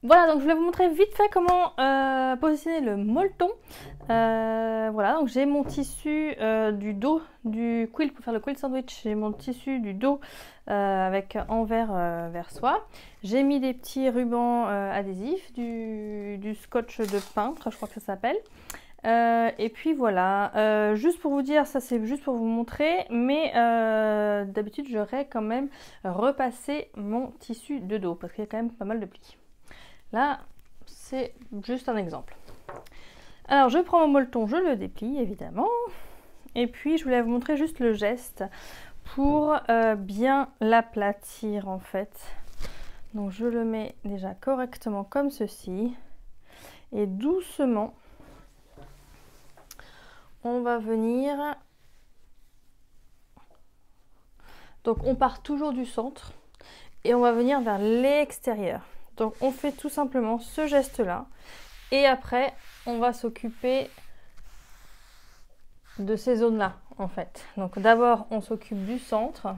Voilà, donc je vais vous montrer vite fait comment positionner le molleton. Voilà, donc j'ai mon tissu du dos du quilt pour faire le quilt sandwich. J'ai mon tissu du dos avec envers vers soie. J'ai mis des petits rubans adhésifs, du scotch de peintre, je crois que ça s'appelle. Et puis voilà, juste pour vous dire, ça c'est juste pour vous montrer, mais d'habitude j'aurais quand même repassé mon tissu de dos parce qu'il y a quand même pas mal de plis. Là, c'est juste un exemple. Alors, je prends mon molleton, je le déplie évidemment. Et puis, je voulais vous montrer juste le geste pour bien l'aplatir en fait. Donc, je le mets déjà correctement comme ceci. Et doucement, on va venir... Donc, on part toujours du centre et on va venir vers l'extérieur. Donc on fait tout simplement ce geste-là et après on va s'occuper de ces zones-là en fait. Donc d'abord on s'occupe du centre,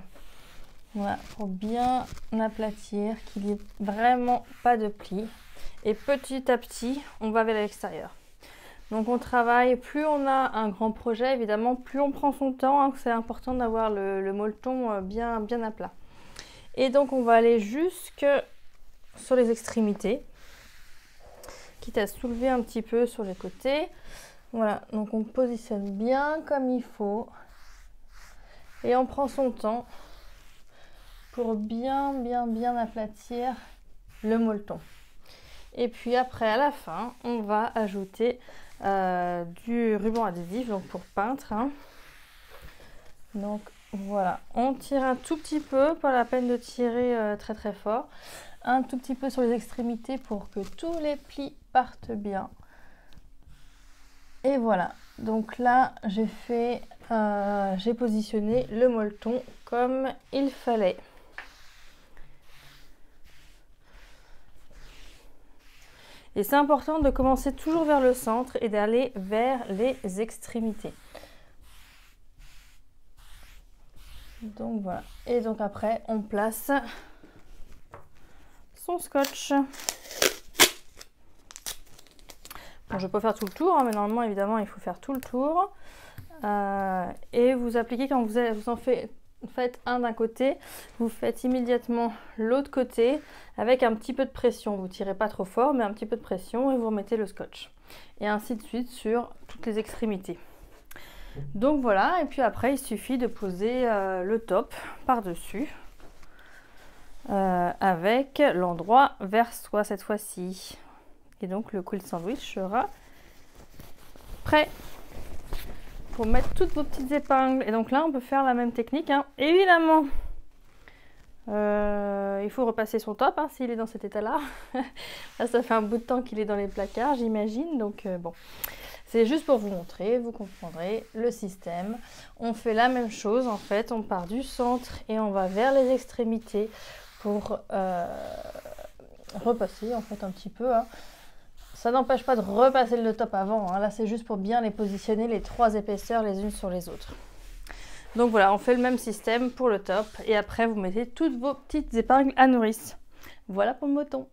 voilà, pour bien aplatir, qu'il n'y ait vraiment pas de plis. Et petit à petit on va vers l'extérieur. Donc on travaille, plus on a un grand projet évidemment, plus on prend son temps, hein, c'est important d'avoir le molleton bien à plat. Et donc on va aller jusque sur les extrémités, quitte à soulever un petit peu sur les côtés. Voilà, donc on positionne bien comme il faut et on prend son temps pour bien aplatir le molleton. Et puis après, à la fin, on va ajouter du ruban adhésif, donc pour peintre, hein. Donc voilà, on tire un tout petit peu, pas la peine de tirer très fort. Un tout petit peu sur les extrémités pour que tous les plis partent bien. Et voilà, donc là j'ai positionné le molleton comme il fallait. Et c'est important de commencer toujours vers le centre et d'aller vers les extrémités. Donc voilà, et donc après on place son scotch. Bon, je peux faire tout le tour, hein, mais normalement évidemment il faut faire tout le tour. Et vous appliquez quand vous en faites un d'un côté, vous faites immédiatement l'autre côté avec un petit peu de pression. Vous tirez pas trop fort, mais un petit peu de pression et vous remettez le scotch. Et ainsi de suite sur toutes les extrémités. Donc voilà, et puis après il suffit de poser le top par-dessus. Avec l'endroit vers soi cette fois-ci. Et donc le quilt sandwich sera prêt pour mettre toutes vos petites épingles. Et donc là on peut faire la même technique, hein. Évidemment il faut repasser son top, hein, s'il est dans cet état là. Là ça fait un bout de temps qu'il est dans les placards, j'imagine, donc bon, c'est juste pour vous montrer, vous comprendrez le système. On fait la même chose en fait, on part du centre et on va vers les extrémités pour repasser en fait un petit peu, hein. Ça n'empêche pas de repasser le top avant, hein. Là c'est juste pour bien les positionner, les trois épaisseurs les unes sur les autres. Donc voilà, on fait le même système pour le top et après vous mettez toutes vos petites épingles à nourrice. Voilà pour le molleton.